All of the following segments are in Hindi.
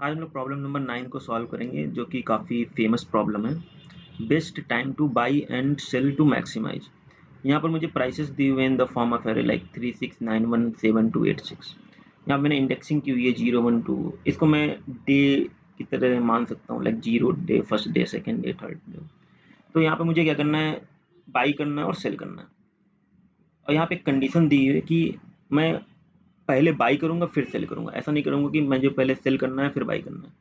आज हम लोग प्रॉब्लम नंबर 9 को सॉल्व करेंगे, जो कि काफ़ी फेमस प्रॉब्लम है। Best time to buy and sell to maximise. यहाँ पर मुझे प्राइसेस दिए हुए in the form of array like 36917286। यहाँ मैंने इंडेक्सिंग की हुई है 012। इसको मैं डे की तरह मान सकता हूँ, like 0 day, first day, second day, third day. तो यहाँ पे मुझे क्या करना है, बाई करना है और सेल करना है। और यहाँ पे कंडीशन दी है कि मैं पहले बाई करूँगा फिर सेल करूँगा। ऐसा नहीं करूँगा कि मुझे पहले सेल करना है फिर बाई करना है।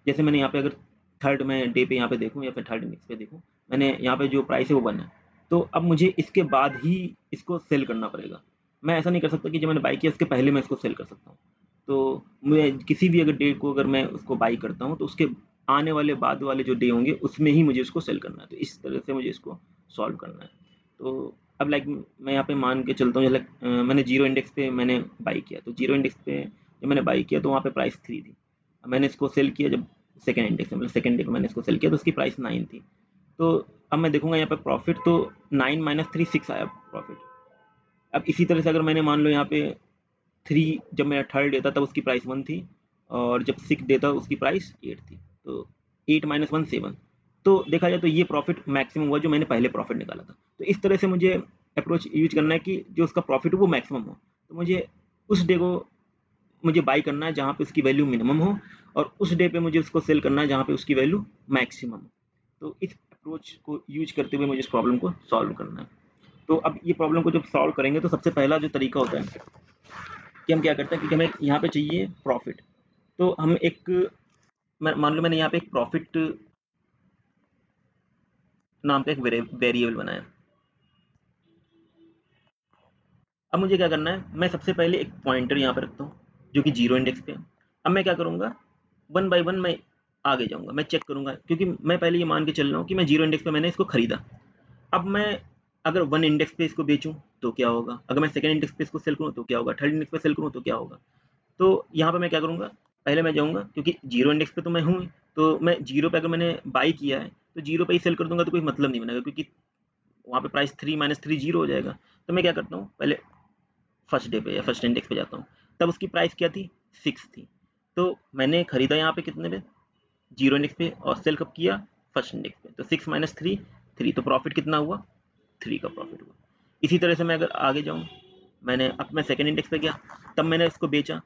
जैसे मैंने यहाँ पे अगर थर्ड में डे पे यहाँ पे देखूँ या फिर थर्ड इंडेक्स पे देखूँ, मैंने यहाँ पे जो प्राइस है वो 1 है। तो अब मुझे इसके बाद ही इसको सेल करना पड़ेगा। मैं ऐसा नहीं कर सकता कि जब मैंने बाई किया उसके पहले मैं इसको सेल कर सकता हूँ। तो मैं किसी भी अगर डे को अगर मैं उसको बाई करता हूँ तो उसके आने वाले बाद वाले जो डे होंगे उसमें ही मुझे उसको सेल करना है। तो इस तरह से मुझे इसको सॉल्व करना है। तो अब लाइक मैं यहाँ पे मान के चलता हूँ, लाइक मैंने 0 इंडेक्स पे मैंने बाई किया। तो 0 इंडेक्स पे जब मैंने बाई किया तो वहाँ पे प्राइस 3 थी। मैंने इसको सेल किया जब सेकंड इंडेक्स में, मतलब सेकंड डे को मैंने इसको सेल किया तो उसकी प्राइस 9 थी। तो अब मैं देखूंगा यहाँ पे प्रॉफिट, तो 9 माइनस 3 6 आया प्रॉफिट। अब इसी तरह से अगर मैंने मान लो यहाँ पे 3 जब मेरा थर्ड डे था तब उसकी प्राइस 1 थी, और जब 6 डे था उसकी प्राइस 8 थी। तो 8 माइनस 1 7। तो देखा जाए तो ये प्रॉफिट मैक्सिमम हुआ जो मैंने पहले प्रॉफिट निकाला था। तो इस तरह से मुझे अप्रोच यूज करना है कि जो उसका प्रॉफिट हो वो मैक्सिमम हो। तो मुझे उस डे को मुझे बाई करना है जहाँ पे उसकी वैल्यू मिनिमम हो, और उस डे पे मुझे उसको सेल करना है जहाँ पे उसकी वैल्यू मैक्सिमम हो। तो इस अप्रोच को यूज करते हुए मुझे इस प्रॉब्लम को सॉल्व करना है। तो अब ये प्रॉब्लम को जब सॉल्व करेंगे तो सबसे पहला जो तरीका होता है कि हम क्या करते हैं कि हमें यहाँ पे चाहिए प्रॉफिट। तो हम एक, मान लो मैंने यहाँ पे एक प्रॉफिट नाम का एक वेरिएबल बनाया। अब मुझे क्या करना है, मैं सबसे पहले एक पॉइंटर यहाँ पे रखता हूँ जो कि 0 इंडेक्स पे है। अब मैं क्या करूँगा, वन बाय वन मैं आगे जाऊँगा, मैं चेक करूँगा, क्योंकि मैं पहले ये मान के चल रहा हूँ कि मैं 0 इंडेक्स पे मैंने इसको खरीदा। अब मैं अगर 1 इंडेक्स पे इसको बेचूँ तो क्या होगा, अगर मैं सेकंड इंडेक्स पे इसको सेल करूँ तो क्या होगा, थर्ड इंडेक्स पे सेल करूँ तो क्या होगा। तो यहाँ पे मैं क्या करूँगा, पहले मैं जाऊँगा, क्योंकि 0 इंडेक्स पे तो मैं हूँ, तो मैं 0 पे अगर मैंने बाई किया है तो 0 पे ही सेल कर दूँगा तो कोई मतलब नहीं बनेगा, क्योंकि वहाँ पे प्राइस 3 माइनस 3 0 हो जाएगा। तो मैं क्या करता हूँ, पहले फर्स्ट डे पे या फर्स्ट इंडेक्स पे जाता हूँ। तब उसकी प्राइस क्या थी, 6 थी। तो मैंने खरीदा यहाँ पे कितने पे, 0 इंडेक्स पे, और सेल कब किया, फर्स्ट इंडेक्स पे। तो 6 माइनस 3 3, तो प्रॉफिट कितना हुआ, 3 का प्रॉफिट हुआ। इसी तरह से मैं अगर आगे जाऊँ, मैंने अब मैं सेकंड इंडेक्स पे गया, तब मैंने इसको बेचा,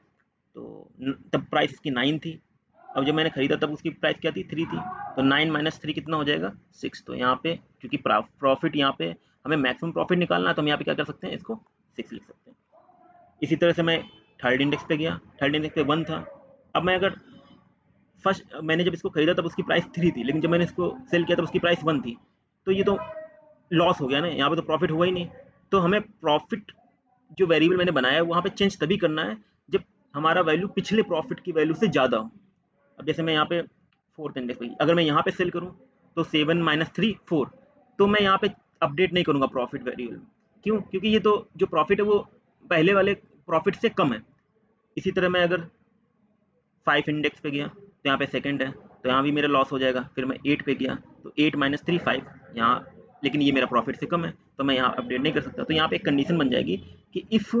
तो तब प्राइस इसकी 9 थी। अब जब मैंने खरीदा तब उसकी प्राइस क्या थी, 3 थी। तो 9 माइनस 3 कितना हो जाएगा, 6। तो यहाँ पे क्योंकि प्रॉफिट यहाँ पे हमें मैक्सिमम प्रॉफिट निकालना है, तो हम यहाँ पे क्या कर सकते हैं, इसको 6 लिख सकते हैं। इसी तरह से मैं थर्ड इंडेक्स पे गया, थर्ड इंडेक्स पे 1 था। अब मैं अगर फर्स्ट, मैंने जब इसको खरीदा तब उसकी प्राइस 3 थी, लेकिन जब मैंने इसको सेल किया तब उसकी प्राइस 1 थी। तो ये तो लॉस हो गया ना, यहाँ पे तो प्रॉफिट हुआ ही नहीं। तो हमें प्रॉफिट जो वेरिएबल मैंने बनाया है वहाँ पे चेंज तभी करना है जब हमारा वैल्यू पिछले प्रॉफिट की वैल्यू से ज़्यादा हो। अब जैसे मैं यहाँ पे फोर्थ इंडेक्स पे, अगर मैं यहाँ पे सेल करूँ तो 7 माइनस 3 4। तो मैं यहाँ पे अपडेट नहीं करूँगा प्रॉफिट वेरिएबल। क्यों, क्योंकि ये तो जो प्रॉफिट है वो पहले वाले प्रॉफिट से कम है। इसी तरह मैं अगर 5 इंडेक्स पे गया तो यहाँ पे सेकंड है, तो यहाँ भी मेरा लॉस हो जाएगा। फिर मैं 8 पे गया तो 8 माइनस 3 5 यहाँ, लेकिन ये मेरा प्रॉफिट से कम है, तो मैं यहाँ अपडेट नहीं कर सकता। तो यहाँ पे एक कंडीशन बन जाएगी कि इफ़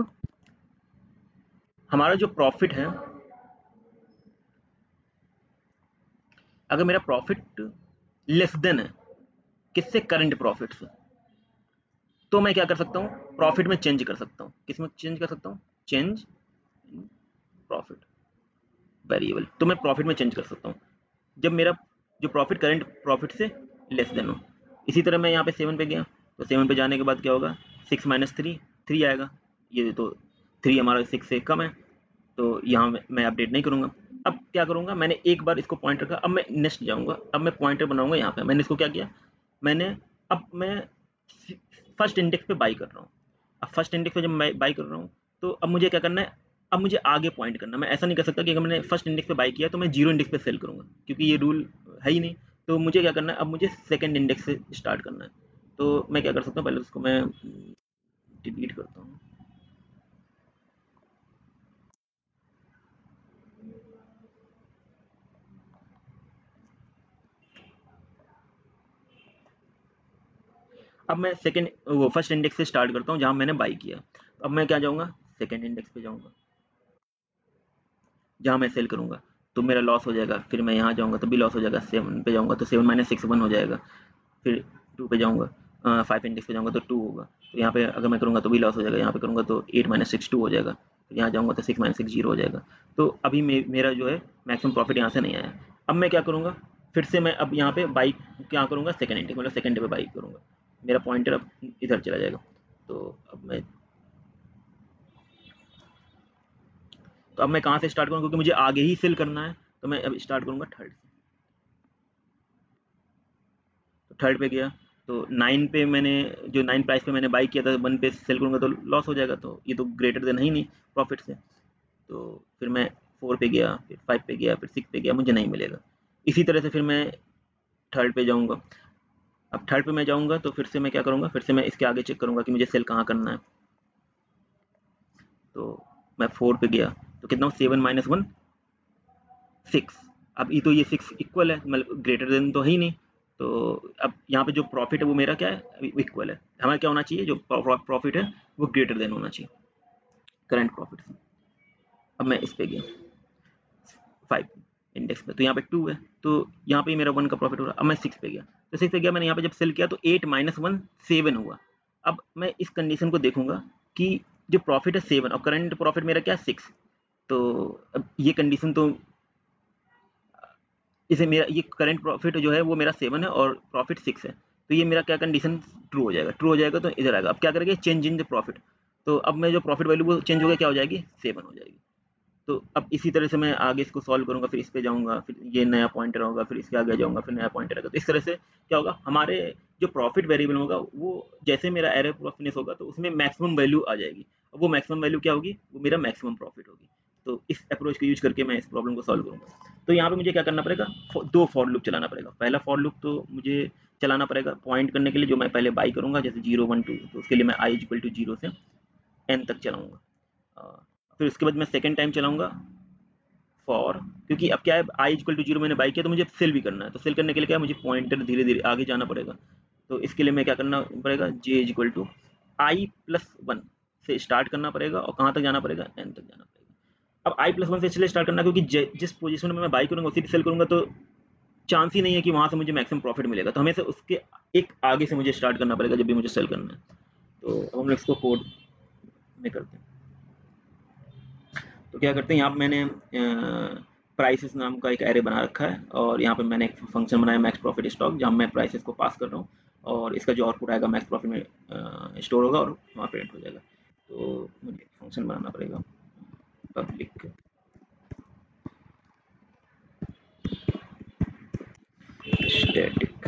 हमारा जो प्रॉफिट है, अगर मेरा प्रॉफिट लेस देन है किससे, करंट प्रॉफिट से, तो मैं क्या कर सकता हूँ, प्रॉफिट में चेंज कर सकता हूँ। किस में चेंज कर सकता हूँ, चेंज इन प्रॉफिट वेरिएबल। तो मैं प्रॉफिट में चेंज कर सकता हूँ जब मेरा जो प्रॉफिट करंट प्रॉफिट से लेस देन हो। इसी तरह मैं यहाँ पे 7 पे गया, तो 7 पे जाने के बाद क्या होगा, 6 माइनस 3 3 आएगा। ये तो 3 हमारा 6 से कम है, तो यहाँ मैं अपडेट नहीं करूँगा। अब क्या करूँगा, मैंने एक बार इसको पॉइंट रखा, अब मैं नेक्स्ट जाऊँगा, अब मैं पॉइंटर बनाऊँगा यहाँ पे। मैंने इसको क्या किया, मैंने, अब मैं फर्स्ट इंडेक्स पे बाई कर रहा हूँ। अब फर्स्ट इंडेक्स पे जब मैं बाई कर रहा हूँ तो अब मुझे क्या करना है, अब मुझे आगे पॉइंट करना है। मैं ऐसा नहीं कर सकता कि अगर मैंने फर्स्ट इंडेक्स पे बाई किया तो मैं 0 इंडेक्स पे सेल करूँगा, क्योंकि ये रूल है ही नहीं। तो मुझे क्या करना है, अब मुझे सेकंड इंडेक्स से स्टार्ट करना है। तो मैं क्या कर सकता हूँ, पहले उसको मैं डिलीट करता हूँ। अब मैं सेकंड वो फर्स्ट इंडेक्स से स्टार्ट करता हूँ जहाँ मैंने बाई किया। अब मैं क्या जाऊँगा, सेकंड इंडेक्स पे जाऊँगा जहाँ मैं सेल करूँगा। तो मेरा लॉस हो जाएगा। फिर मैं यहाँ जाऊँगा तो भी लॉस हो जाएगा। 7 पे जाऊँगा तो 7 माइनस 6 1 हो जाएगा। फिर 2 पे जाऊँगा, 5 इंडेक्स पे जाऊँगा तो 2 होगा। तो यहाँ पे अगर मैं करूँगा तो भी लॉस हो जाएगा। यहाँ पे करूँगा तो 8 माइनस 6 2 हो जाएगा। फिर यहाँ जाऊँगा तो 6 माइनस 6 0 हो जाएगा। तो अभी मेरा जो है मैक्सिमम प्रॉफिट यहाँ से नहीं आया। अब मैं क्या करूँगा, फिर से मैं अब यहाँ पे बाई क्या करूँगा, सेकंड इंडेक्स मतलब सेकंड डे पे बाई करूँगा। मेरा पॉइंटर अब इधर चला जाएगा। तो अब मैं कहाँ से स्टार्ट करूँ, क्योंकि मुझे आगे ही सेल करना है। तो मैं अब स्टार्ट करूँगा थर्ड से। तो थर्ड पे गया तो 9 पे मैंने जो 9 प्राइस पे मैंने बाई किया था, 1 पे सेल करूँगा तो लॉस हो जाएगा। तो ये तो ग्रेटर देन है ही नहीं प्रॉफिट से। तो फिर मैं 4 पे गया, फिर 5 पे गया, फिर 6 पे गया, मुझे नहीं मिलेगा। इसी तरह से फिर मैं थर्ड पे जाऊँगा। अब थर्ड पे मैं जाऊँगा तो फिर से मैं क्या करूँगा, फिर से मैं इसके आगे चेक करूँगा कि मुझे सेल कहाँ करना है। तो मैं 4 पे गया तो कितना हूँ, 7 माइनस 1 6। अब ये तो ये 6 इक्वल है, मतलब ग्रेटर देन तो है ही नहीं। तो अब यहाँ पे जो प्रॉफिट है वो मेरा क्या है, इक्वल है। हमारा क्या होना चाहिए, जो प्रॉफिट है वो ग्रेटर देन होना चाहिए करंट प्रॉफिट से। अब मैं इस पे गया 5 इंडेक्स पे, तो यहाँ पे 2 है। तो यहाँ पे मेरा 1 का प्रॉफिट हो रहा है। अब मैं 6 पे गया तो 6 पे गया, मैंने यहाँ पे जब सेल किया तो 8 माइनस 1 7 हुआ। अब मैं इस कंडीशन को देखूंगा कि जो प्रॉफिट है 7 और करंट प्रॉफिट मेरा क्या है 6। तो अब ये कंडीशन तो इसे मेरा ये करंट प्रॉफिट जो है वो मेरा 7 है और प्रॉफिट 6 है। तो ये मेरा क्या कंडीशन ट्रू हो जाएगा। ट्रू हो जाएगा तो इधर आएगा। अब क्या करेंगे, चेंज इन द प्रॉफिट। तो अब मैं जो प्रॉफिट वैल्यू वो चेंज हो गया, क्या हो जाएगी, 7 हो जाएगी। तो अब इसी तरह से मैं आगे इसको सॉल्व करूंगा, फिर इस पे जाऊंगा, फिर ये नया पॉइंटर होगा, फिर इसके आगे जाऊंगा, फिर नया पॉइंटर आएगा। तो इस तरह से क्या होगा, हमारे जो प्रॉफिट वेरिएबल होगा वो जैसे मेरा एरे फिनिश होगा तो उसमें मैक्सिमम वैल्यू आ जाएगी। और वो मैक्सिमम वैल्यू क्या होगी, वो मेरा मैक्सिमम प्रॉफिट होगी। तो इस अप्रोच को यूज करके मैं इस प्रॉब्लम को सॉल्व करूंगा। तो यहाँ पे मुझे क्या करना पड़ेगा, दो फॉर लूप चलाना पड़ेगा। पहला फॉर लूप तो मुझे चलाना पड़ेगा पॉइंट करने के लिए, जो मैं पहले बाई करूंगा, जैसे 0 1 2, तो उसके लिए मैं आई इक्वल टू 0 से n तक चलाऊंगा। फिर उसके बाद मैं सेकेंड टाइम चलाऊंगा फॉर, क्योंकि अब क्या है, आई इक्वल टू 0 मैंने बाई किया तो मुझे सेल भी करना है। तो सेल करने के लिए क्या है, मुझे पॉइंटर धीरे धीरे आगे जाना पड़ेगा। तो इसके लिए मैं क्या करना पड़ेगा, J equal to I plus 1 से स्टार्ट करना पड़ेगा और कहाँ तक जाना पड़ेगा, एन तक जाना पड़ेगा। अब आई प्लस 1 से इसलिए स्टार्ट करना क्योंकि जिस पोजीशन में मैं बाई करूंगा उसी सेल करूंगा, तो चांस ही नहीं है कि वहां से मुझे मैक्सिमम प्रॉफिट मिलेगा। तो हमेशा उसके एक आगे से मुझे स्टार्ट करना पड़ेगा जब भी मुझे सेल करना है। तो हम लोग इसको कोड में करते हैं। तो क्या करते हैं, यहाँ पे मैंने प्राइसेस नाम का एक एरे बना रखा है और यहाँ पे मैंने एक फंक्शन बनाया मैक्स प्रॉफिट स्टॉक, जहाँ मैं प्राइसेस को पास कर रहा हूँ और इसका जो आउटपुट आएगा मैक्स प्रॉफिट में स्टोर होगा और वहाँ प्रिंट हो जाएगा। तो मुझे फंक्शन बनाना पड़ेगा पब्लिक स्टैटिक,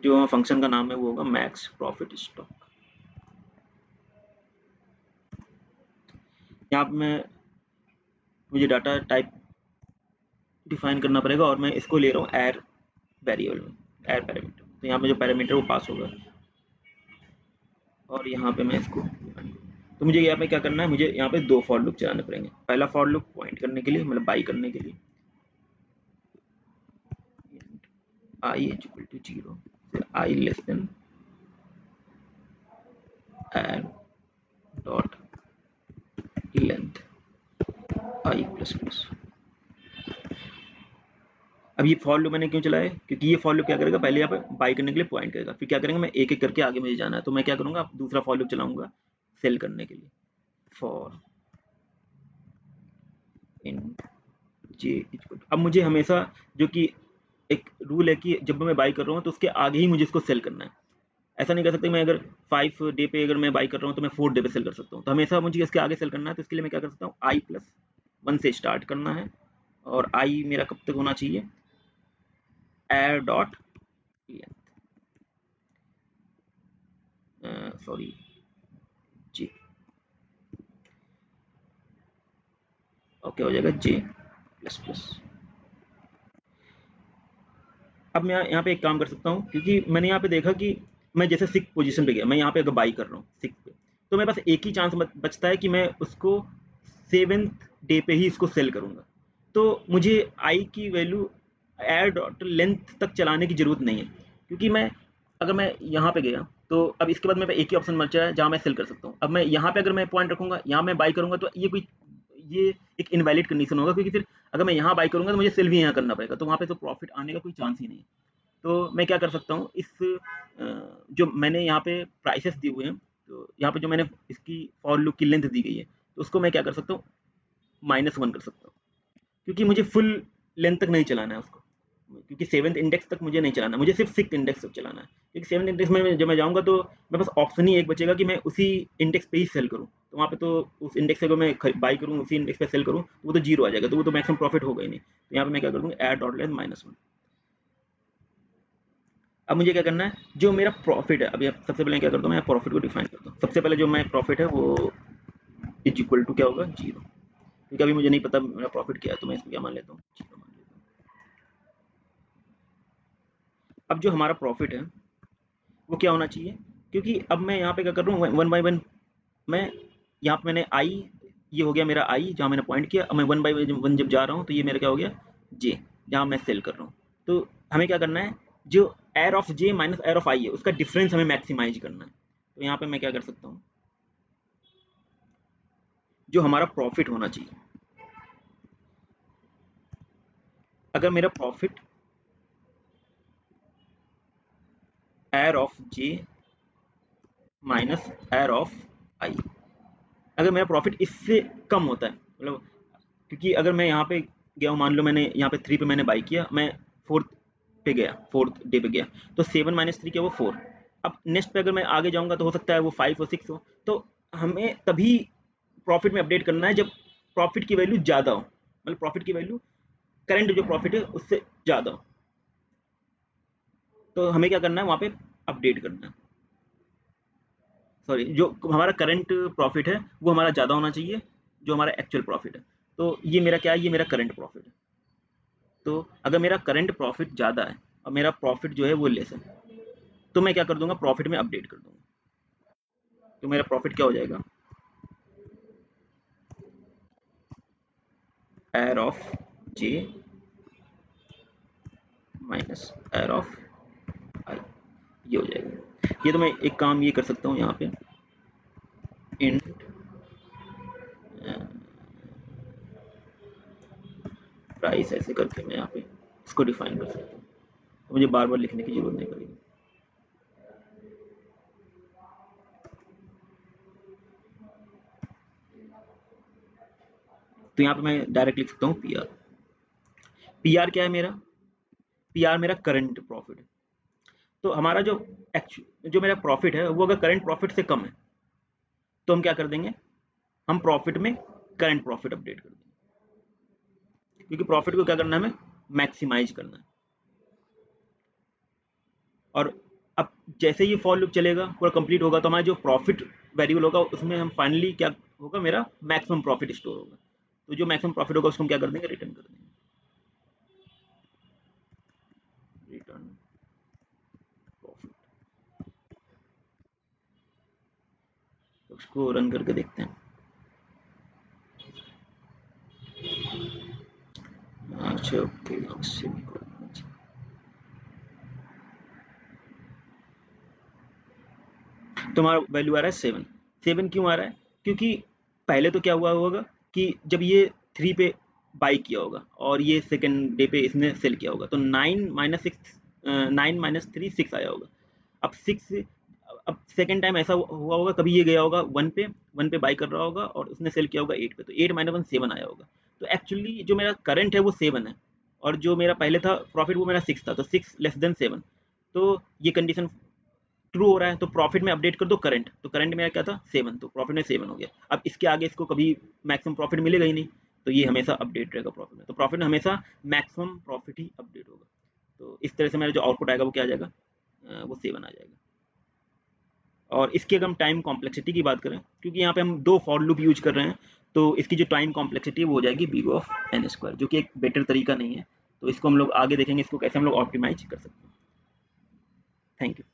जो फंक्शन का नाम है वो होगा मैक्स प्रॉफिट स्टॉक। यहाँ पे मैं मुझे डाटा टाइप डिफाइन करना पड़ेगा और मैं इसको ले रहा हूँ एर वेरिएबल में, एर पैरामीटर। तो यहाँ पे जो पैरामीटर वो पास होगा और यहाँ पे मैं इसको, तो मुझे यहाँ पे क्या करना है, मुझे यहाँ पे दो फॉर लूप चलाने पड़ेंगे। पहला फॉर लूप पॉइंट करने के लिए, मतलब बाई करने के लिए, आई इज इक्वल टू 0 से i less than a dot length i plus plus. अब ये फॉर लूप मैंने क्यों चलाया, क्योंकि ये फॉर लूप क्या करेगा, पहले यहाँ पे बाई करने के लिए पॉइंट करेगा, फिर क्या करेंगे, मैं एक एक करके आगे मुझे जाना है। तो मैं क्या करूंगा, दूसरा फॉर लूप चलाऊंगा सेल करने के लिए, फॉर इन जे इक्वल। अब मुझे हमेशा, जो कि एक रूल है कि जब मैं बाई कर रहा हूँ तो उसके आगे ही मुझे इसको सेल करना है। ऐसा नहीं कर सकता मैं अगर 5 डे पे अगर मैं बाई कर रहा हूँ तो मैं 4 डे पे सेल कर सकता हूँ। तो हमेशा मुझे इसके आगे सेल करना है। तो इसके लिए मैं क्या कर सकता हूँ, आई प्लस 1 से स्टार्ट करना है और आई मेरा कब तक होना चाहिए, एर डॉट लेंथ, सॉरी जे, ओके हो जाएगा जे प्लस प्लस। अब मैं यहाँ पे एक काम कर सकता हूँ, क्योंकि मैंने यहाँ पे देखा कि मैं जैसे 6 पोजीशन पे गया, मैं यहाँ पे अगर बाई कर रहा हूँ 6 पे, तो मेरे पास एक ही चांस बचता है कि मैं उसको 7th डे पे ही इसको सेल करूँगा। तो मुझे आई की वैल्यू एड लेंथ तक चलाने की ज़रूरत नहीं है, क्योंकि मैं अगर मैं यहाँ पे गया तो अब इसके बाद मेरे पास एक ही ऑप्शन बचा है जहाँ मैं सेल कर सकता हूँ। अब मैं यहाँ पे अगर मैं पॉइंट रखूँगा, यहाँ मैं बाई करूँगा, तो ये एक इनवैलिड कंडीशन होगा, क्योंकि फिर अगर मैं यहाँ बाई करूँगा तो मुझे सेल भी यहाँ करना पड़ेगा, तो वहाँ पे तो प्रॉफिट आने का कोई चांस ही नहीं है। तो मैं क्या कर सकता हूँ, जो मैंने यहाँ पे प्राइसेस दिए हुए हैं, तो यहाँ पे जो मैंने इसकी फॉर लूप की लेंथ दी गई है, तो उसको मैं क्या कर सकता हूँ, -1 कर सकता हूँ, क्योंकि मुझे फुल लेंथ तक नहीं चलाना है उसको, क्योंकि 7th इंडेक्स तक मुझे नहीं चलाना, मुझे सिर्फ 6th इंडेक्स तक चलाना है, क्योंकि 7th इंडेक्स में जब मैं जाऊँगा तो मेरे पास ऑप्शन ही एक बचेगा कि मैं उसी इंडेक्स पे ही सेल करूँ। तो वहाँ पे तो उस इंडेक्स से अगर मैं बाई करूँ, उसी इंडेक्स पे सेल करूँ, तो वो तो जीरो आ जाएगा, तो वो तो मैक्सिमम प्रॉफिट होगा ही नहीं। तो यहाँ पे मैं क्या कर दूँगा, ऐड डॉट लेंथ -1। अब मुझे क्या करना है, जो मेरा प्रॉफिट है, अभी सबसे पहले क्या करता हूँ, मैं प्रॉफिट को डिफाइन करता हूँ। सबसे पहले जो मैं प्रॉफिट है वो इज इक्वल टू क्या होगा, 0, क्योंकि अभी मुझे नहीं पता मेरा प्रॉफिट क्या है, तो मैं इसको क्या मान लेता हूँ, 0 मान लेता हूँ। अब जो हमारा प्रॉफिट है वो क्या होना चाहिए, क्योंकि अब मैं यहाँ पे क्या कर रहा हूँ, 1/1 मैं यहाँ पे मैंने आई, ये हो गया मेरा आई जहाँ मैंने पॉइंट किया। अब मैं 1/1 जब जा रहा हूँ तो ये मेरा क्या हो गया, जे, जहाँ मैं सेल कर रहा हूँ। तो हमें क्या करना है, जो arr of j minus arr of i है उसका डिफरेंस हमें मैक्सिमाइज करना है। तो यहाँ पे मैं क्या कर सकता हूँ, जो हमारा प्रॉफिट होना चाहिए, अगर मेरा profit arr of j minus arr of i, अगर मेरा प्रॉफिट इससे कम होता है, मतलब क्योंकि अगर मैं यहाँ पे गया हूँ, मान लो मैंने यहाँ पे 3 पे मैंने बाई किया, मैं 4th पे गया, 4th डे पे गया, तो 7 - 3 क्या, वो 4। अब नेक्स्ट पे अगर मैं आगे जाऊँगा तो हो सकता है वो 5 और 6 हो। तो हमें तभी प्रॉफिट में अपडेट करना है जब प्रॉफिट की वैल्यू ज़्यादा हो, मतलब प्रॉफिट की वैल्यू करंट जो प्रॉफिट है उससे ज़्यादा हो। तो हमें क्या करना है, वहाँ पे अपडेट करना है, सॉरी, जो हमारा करंट प्रॉफिट है वो हमारा ज़्यादा होना चाहिए जो हमारा एक्चुअल प्रॉफिट है। तो ये मेरा क्या है, ये मेरा करंट प्रॉफिट है। तो अगर मेरा करंट प्रॉफिट ज़्यादा है और मेरा प्रॉफिट जो है वो लेस है, तो मैं क्या कर दूंगा, प्रॉफिट में अपडेट कर दूंगा। तो मेरा प्रॉफिट क्या हो जाएगा, arr of j minus arr of i, ये हो जाएगा। ये तो मैं एक काम ये कर सकता हूँ यहाँ पे, इंट प्राइस ऐसे करके मैं यहाँ पे इसको डिफाइन कर सकता हूँ, तो मुझे बार बार लिखने की जरूरत नहीं पड़ेगी। तो यहाँ पे मैं डायरेक्ट लिख सकता हूँ पी आर। पी आर क्या है मेरा, पी आर मेरा करंट प्रॉफिट है। तो हमारा जो मेरा प्रॉफिट है वो अगर करंट प्रॉफिट से कम है, तो हम क्या कर देंगे, हम प्रॉफिट में करंट प्रॉफिट अपडेट कर देंगे, क्योंकि प्रॉफिट को क्या करना है, हमें मैक्सिमाइज करना है। और अब जैसे ये फॉर लूप चलेगा, पूरा कंप्लीट होगा, तो हमारा जो प्रॉफिट वेरिएबल होगा उसमें हम फाइनली क्या होगा, मेरा मैक्सिमम प्रॉफिट स्टोर होगा। तो जो मैक्सिमम प्रॉफिट होगा उसको हम क्या कर देंगे, रिटर्न कर देंगे, रिटर्न प्रॉफिट। उसको रन करके देखते हैं। अच्छा ओके, तो हमारा वैल्यू आ रहा है 7। 7 क्यों आ रहा है, क्योंकि पहले तो क्या हुआ होगा कि जब ये 3 पे बाई किया होगा और ये सेकंड डे पे इसने सेल किया होगा, तो 9 - 3 6 आया होगा। अब 6, अब सेकंड टाइम ऐसा हुआ होगा, कभी ये गया होगा 1 पे बाई कर रहा होगा और उसने सेल किया होगा 8 पे, तो 8 - 1 7 आया होगा। तो एक्चुअली जो मेरा करंट है वो 7 है, और जो मेरा पहले था प्रॉफिट वो मेरा 6 था, तो 6 लेस देन 7। तो ये कंडीशन ट्रू हो रहा है, तो प्रॉफिट में अपडेट कर दो करंट, तो करंट मेरा क्या था 7, तो प्रॉफिट में 7 हो गया। अब इसके आगे इसको कभी मैक्सिमम प्रॉफिट मिलेगा ही नहीं, तो ये हमेशा अपडेट रहेगा प्रॉफिट में, तो प्रॉफिट में हमेशा मैक्सिमम प्रॉफिट ही अपडेट होगा। तो इस तरह से मेरा जो आउटपुट आएगा वो क्या आ जाएगा, वो 7 आ जाएगा। और इसकी अगर हम टाइम कॉम्प्लेक्सिटी की बात करें, क्योंकि यहाँ पे हम 2 फॉर लूप यूज कर रहे हैं, तो इसकी जो टाइम कॉम्प्लेक्सिटी है वो हो जाएगी बी ऑफ एन स्क्वायर, जो कि एक बेटर तरीका नहीं है। तो इसको हम लोग आगे देखेंगे, इसको कैसे हम लोग ऑप्टिमाइज कर सकते हैं। Thank you.